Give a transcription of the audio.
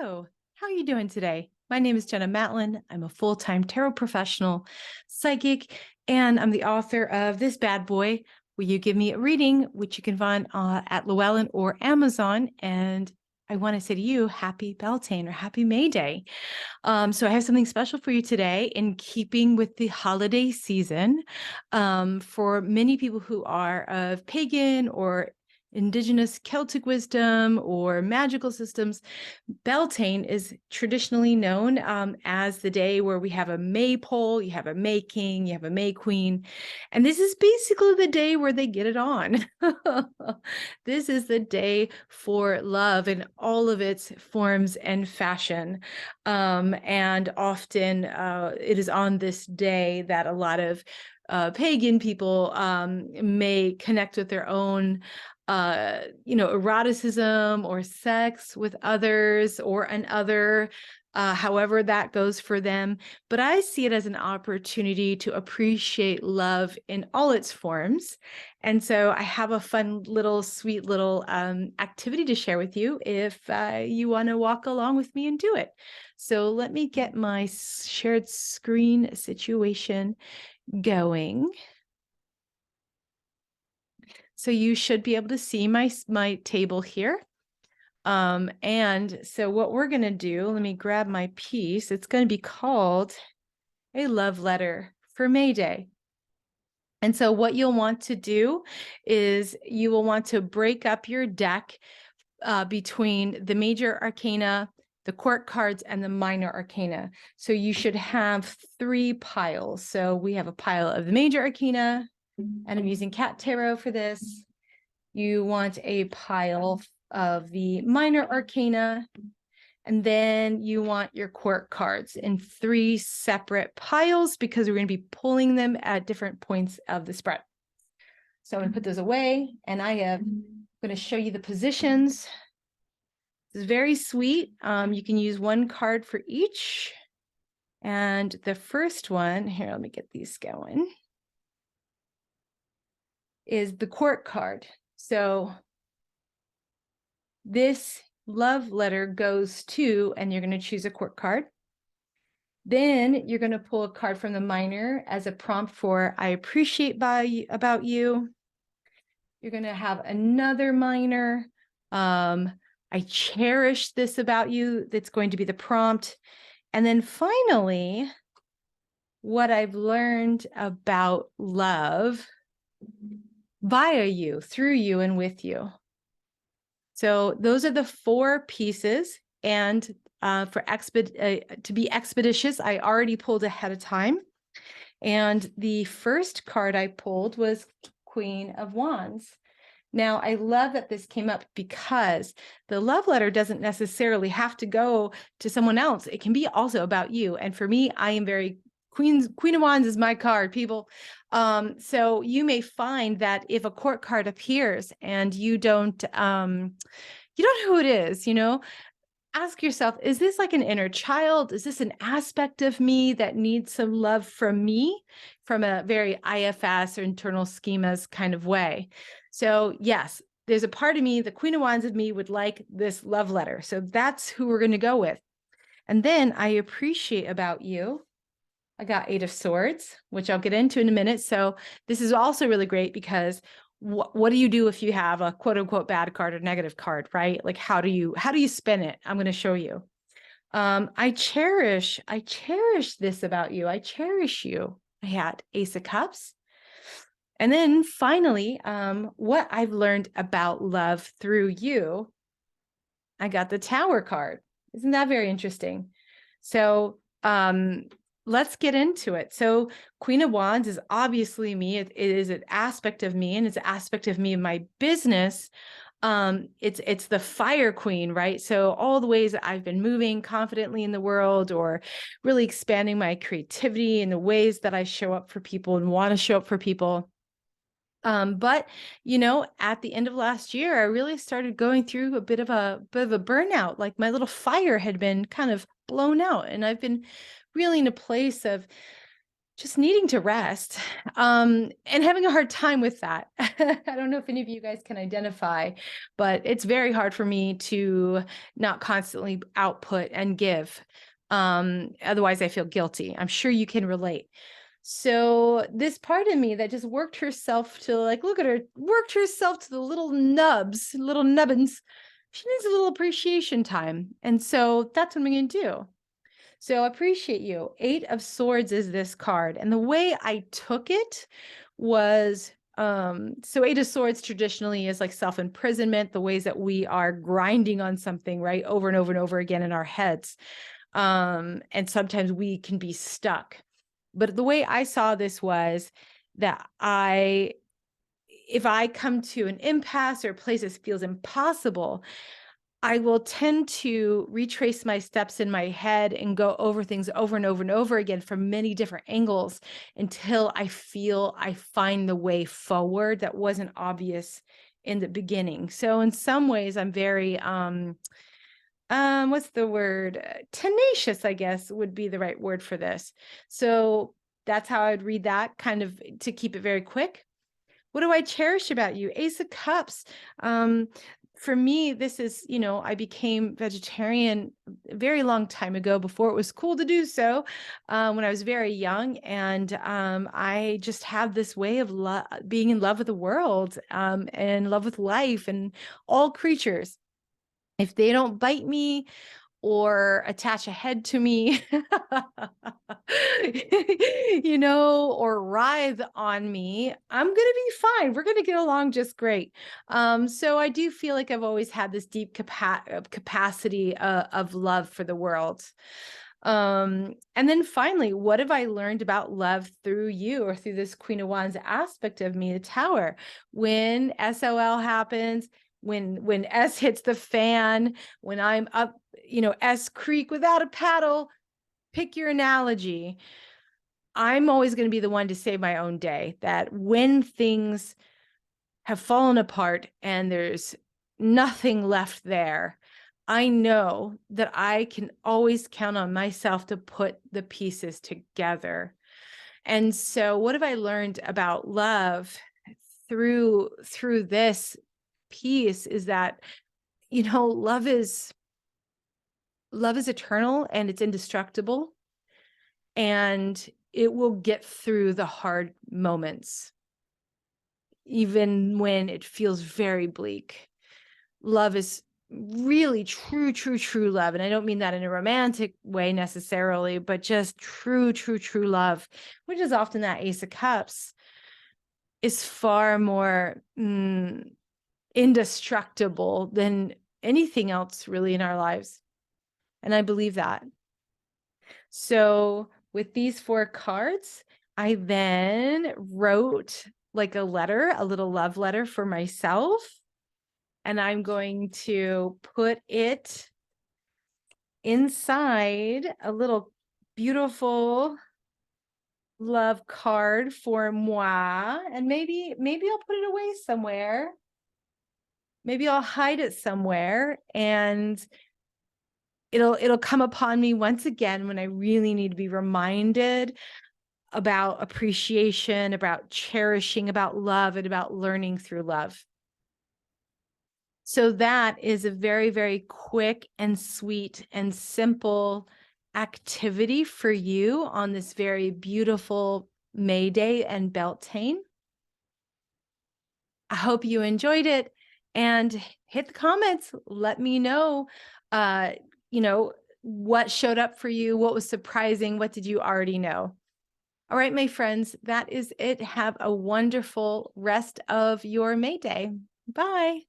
Hello, how are you doing today? My name is Jenna Matlin. I'm a full-time tarot professional, psychic, and I'm the author of This Bad Boy, Will You Give Me a Reading, which you can find at Llewellyn or Amazon. And I want to say to you, happy Beltane or happy May Day. So I have something special for you today in keeping with the holiday season. For many people who are of pagan or indigenous Celtic wisdom or magical systems, Beltane is traditionally known as the day where we have a maypole, you have a May King, you have a May Queen, and this is basically the day where they get it on. This is the day for love in all of its forms and fashion. And often it is on this day that a lot of pagan people may connect with their own eroticism or sex with others or another, however that goes for them. But I see it as an opportunity to appreciate love in all its forms. And so I have a fun little, sweet little activity to share with you if you want to walk along with me and do it. So let me get my shared screen situation going. So you should be able to see my table here. And so what we're going to do, let me grab my piece. It's going to be called A Love Letter for May Day. And so what you'll want to do is you will want to break up your deck between the major arcana, the court cards, and the minor arcana. So you should have 3 piles. So we have a pile of the major arcana, and I'm using Cat Tarot for this. You want a pile of the minor arcana, and then you want your court cards in 3 separate piles because we're going to be pulling them at different points of the spread. So I'm going to put those away, and I'm going to show you the positions. This is very sweet. You can use 1 card for each. And the first one, here, let me get these going, is the court card. So this love letter goes to, and you're going to choose a court card. Then you're going to pull a card from the minor as a prompt for I appreciate about you. You're going to have another minor. I cherish this about you. That's going to be the prompt. And then finally, what I've learned about love via you, through you, and with you. So those are the 4 pieces. And to be expeditious, I already pulled ahead of time. And the first card I pulled was Queen of Wands. Now, I love that this came up because the love letter doesn't necessarily have to go to someone else. It can be also about you. And for me, I am very Queen of Wands is my card, people. So you may find that if a court card appears and you don't know who it is, ask yourself, is this like an inner child? Is this an aspect of me that needs some love from me, from a very IFS or internal schemas kind of way? So yes, there's a part of me, the Queen of Wands of me would like this love letter. So that's who we're going to go with. And then I appreciate about you. I got 8 of Swords, which I'll get into in a minute. So this is also really great because what do you do if you have a quote unquote bad card or negative card, right? Like how do you spin it? I'm going to show you. I cherish this about you. I cherish you. I had Ace of Cups. And then finally, what I've learned about love through you, I got the Tower card. Isn't that very interesting? So, let's get into it. So Queen of Wands is obviously me. It is an aspect of me, and it's an aspect of me in my business. It's the fire queen, right? So all the ways that I've been moving confidently in the world or really expanding my creativity in the ways that I show up for people and want to show up for people. But at the end of last year, I really started going through a bit of a burnout. Like my little fire had been kind of blown out, and I've been really in a place of just needing to rest, and having a hard time with that. I don't know if any of you guys can identify, but it's very hard for me to not constantly output and give. Otherwise I feel guilty. I'm sure you can relate. So this part of me that just worked herself to, like, look at her, worked herself to the little nubs, little nubbins. She needs a little appreciation time. And so that's what I'm going to do. So appreciate you. 8 of Swords is this card. And the way I took it was, so 8 of Swords traditionally is like self-imprisonment, the ways that we are grinding on something, right? Over and over and over again in our heads. And sometimes we can be stuck. But the way I saw this was that if I come to an impasse or a place that feels impossible, I will tend to retrace my steps in my head and go over things over and over and over again from many different angles until I feel I find the way forward that wasn't obvious in the beginning. So in some ways, I'm very, what's the word? Tenacious, I guess, would be the right word for this. So that's how I'd read that, kind of to keep it very quick. What do I cherish about you? Ace of Cups. For me, this is, I became vegetarian a very long time ago before it was cool to do so, when I was very young. And I just have this way of being in love with the world, and in love with life and all creatures. If they don't bite me or attach a head to me, or writhe on me, I'm going to be fine. We're going to get along just great. So I do feel like I've always had this deep capacity of love for the world. And then finally, what have I learned about love through you, or through this Queen of Wands aspect of me, the Tower? When SOL happens, when S hits the fan, when I'm up, S Creek without a paddle, pick your analogy. I'm always going to be the one to save my own day, that when things have fallen apart and there's nothing left there, I know that I can always count on myself to put the pieces together. And so what have I learned about love through this piece is that, love is eternal and it's indestructible, and it will get through the hard moments, even when it feels very bleak. Love is really true love. And I don't mean that in a romantic way necessarily, but just true love, which is often that Ace of Cups, is far more indestructible than anything else really in our lives. And I believe that. So with these 4 cards, I then wrote like a little love letter for myself. And I'm going to put it inside a little beautiful love card for moi. And maybe I'll put it away somewhere. Maybe I'll hide it somewhere, and it'll come upon me once again when I really need to be reminded about appreciation, about cherishing, about love, and about learning through love. So that is a very, very quick and sweet and simple activity for you on this very beautiful May Day and Beltane. I hope you enjoyed it, and hit the comments. Let me know, what showed up for you, what was surprising, what did you already know? All right, my friends, that is it. Have a wonderful rest of your May Day. Bye.